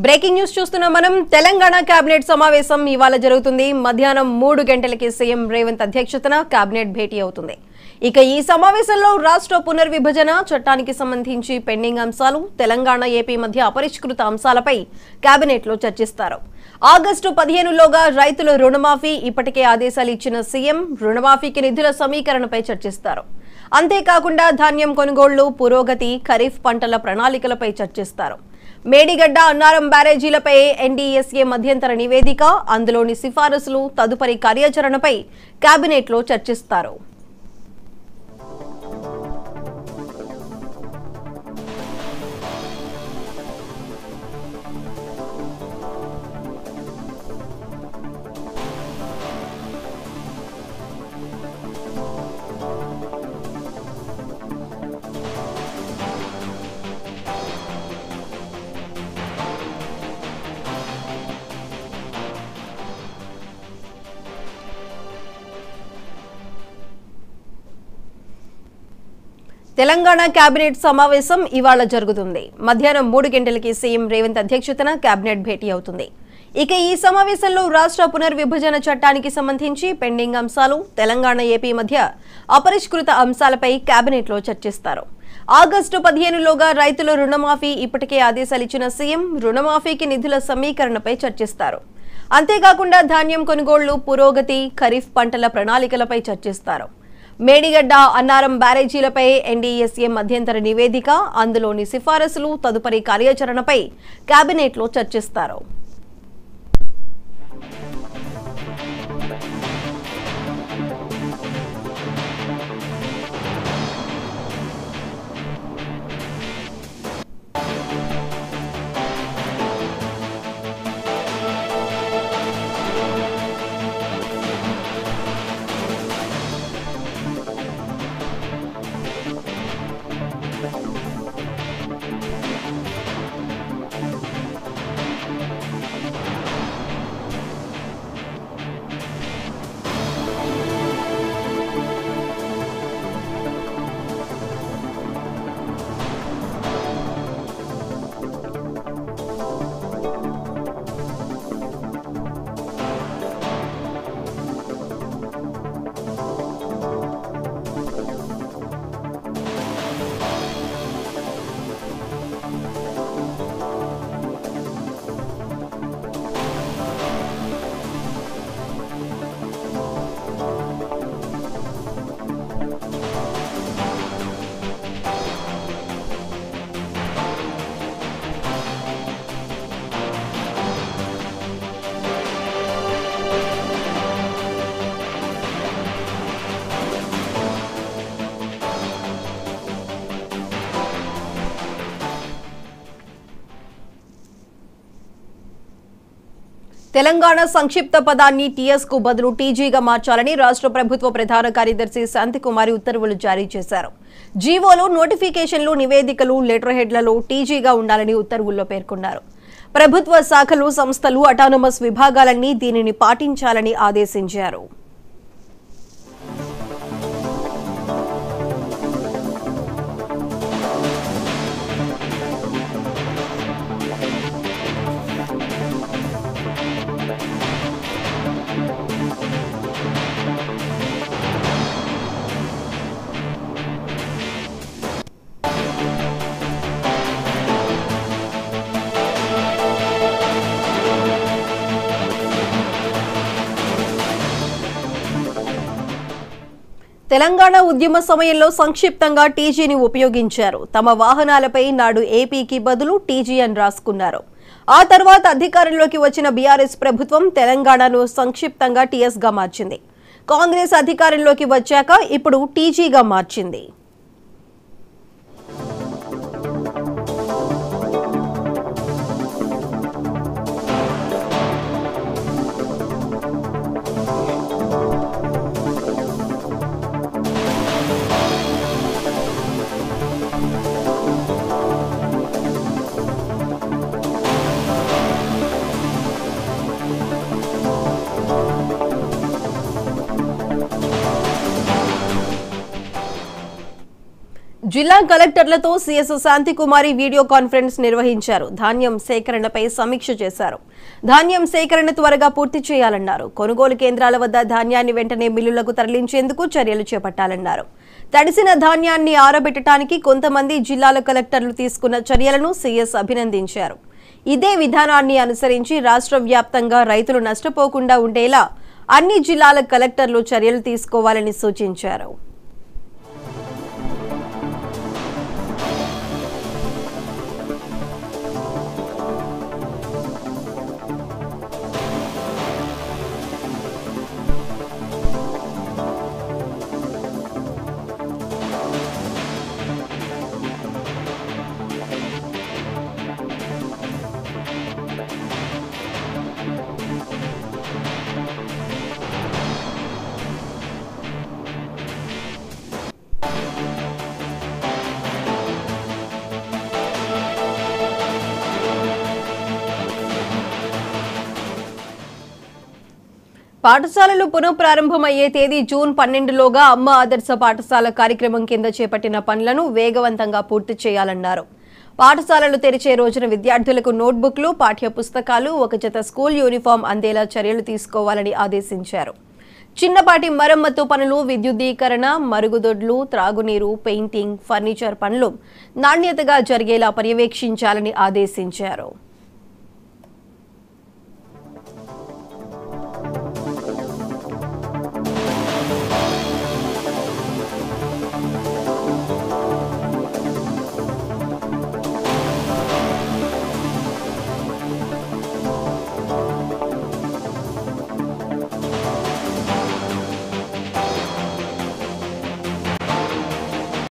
Breaking news చూస్తున్నాం మనం. Telangana cabinet సమావేశం ఇవాళ జరుగుతుంది. మధ్యాహ్నం 3 గంటలకి సీఎం రేవంత్ అధ్యక్షతన కేబినెట్ భేటీ అవుతుంది. ఇక ఈ సమావేశంలో రాష్ట్ర పునర్విభజన చట్టానికి సంబంధించి పెండింగ్ అంశాలు, తెలంగాణ ఏపీ మధ్య అపరిష్కృత అంశాలపై కేబినెట్ లో చర్చిస్తారు. ఆగస్టు 15లోగా రైతుల రుణమాఫీ ఇప్పటికే ఆదేశాలు ఇచ్చిన సీఎం రుణమాఫీకి నిధుల సమీకరణపై చర్చిస్తారు. అంతేకాకుండా ధాన్యం కొనుగోళ్లు, పురోగతి, ఖరీఫ్ పంటల ప్రణాళికలపై చర్చిస్తారు. మేడిగడ్డ, అన్నారం బ్యారేజీలపై ఎన్డీఎస్ఏ మధ్యంతర నివేదిక, అందులోని సిఫారసులు, తదుపరి కార్యాచరణపై కేబినెట్లో చర్చిస్తారు. తెలంగాణ కేబినెట్ సమావేశం ఇవాళ జరుగుతుంది. మధ్యాహ్నం 3 గంటలకి సీఎం రేవంత్ అధ్యక్షతన కేబినెట్ భేటీ అవుతుంది. ఇక ఈ సమావేశంలో రాష్ట్ర పునర్విభజన చట్టానికి సంబంధించి పెండింగ్ అంశాలు, తెలంగాణ ఏపీ మధ్య అపరిష్కృత అంశాలపై కేబినెట్ లో చర్చిస్తారు. ఆగస్టు 15లోగా రైతుల రుణమాఫీ ఇప్పటికే ఆదేశాలు ఇచ్చిన సీఎం రుణమాఫీకి నిధుల సమీకరణపై చర్చిస్తారు. అంతేకాకుండా ధాన్యం కొనుగోళ్లు, పురోగతి, ఖరీఫ్ పంటల ప్రణాళికలపై చర్చిస్తారు. మేడిగడ్డ, అన్నారం బ్యారేజీలపై ఎన్డీఎస్ఏ మధ్యంతర నివేదిక, అందులోని సిఫారసులు, తదుపరి కార్యాచరణపై కేబినెట్లో చర్చిస్తారు. తెలంగాణ సంక్షిప్త పదాన్ని టీఎస్ కు బదులు టీజీగా మార్చాలని రాష్ట్ర ప్రభుత్వ ప్రధాన కార్యదర్శి శాంతికుమారి ఉత్తర్వులు జారీ చేశారు. జీవోలో నోటిఫికేషన్లు, నివేదికలు, లెటర్ హెడ్లలో టీజీగా ఉండాలని ఉత్తర్వుల్లో పేర్కొన్నారు. ప్రభుత్వ శాఖలు, సంస్థలు, అటానమస్ విభాగాలన్నీ దీనిని పాటించాలని ఆదేశించారు. తెలంగాణ ఉద్యమ సమయంలో సంక్షిప్తంగా టీజీని ఉపయోగించారు. తమ వాహనాలపై నాడు ఏపీకి బదులు టీజీ అని రాసుకున్నారు. ఆ తర్వాత అధికారంలోకి వచ్చిన బీఆర్ఎస్ ప్రభుత్వం తెలంగాణను సంక్షిప్తంగా టీఎస్ గా మార్చింది. కాంగ్రెస్ అధికారంలోకి వచ్చాక ఇప్పుడు టీజీగా మార్చింది. జిల్లా కలెక్టర్లతో సీఎస్ శాంతికుమారి వీడియో కాన్ఫరెన్స్ నిర్వహించారు. ధాన్యం సేకరణపై సమీక్ష చేశారు. ధాన్యం సేకరణ త్వరగా పూర్తి చేయాలన్నారు. కొనుగోలు కేంద్రాల వద్ద ధాన్యాన్ని వెంటనే మిల్లులకు తరలించేందుకు చర్యలు చేపట్టాలన్నారు. తడిసిన ధాన్యాన్ని ఆరబెట్టడానికి కొంతమంది జిల్లాల కలెక్టర్లు తీసుకున్న చర్యలను సీఎస్ అభినందించారు. ఇదే విధానాన్ని అనుసరించి రాష్ట్ర వ్యాప్తంగా రైతులు నష్టపోకుండా ఉండేలా అన్ని జిల్లాల కలెక్టర్లు చర్యలు తీసుకోవాలని సూచించారు. పాఠశాలలు పునఃప్రారంభమయ్యే తేదీ జూన్ 12లోగా అమ్మ ఆదర్శ పాఠశాల కార్యక్రమం కింద చేపట్టిన పనులను వేగవంతంగా పూర్తి చేయాలన్నారు. పాఠశాలలు తెరిచే రోజున విద్యార్థులకు నోట్బుక్లు, పాఠ్య పుస్తకాలు, ఒక జత స్కూల్ యూనిఫామ్ అందేలా చర్యలు తీసుకోవాలని ఆదేశించారు. చిన్నపాటి మరమ్మతు పనులు, విద్యుదీకరణ, మరుగుదొడ్లు, త్రాగునీరు, పెయింటింగ్, ఫర్నిచర్ పనులు నాణ్యతగా జరిగేలా పర్యవేక్షించాలని ఆదేశించారు.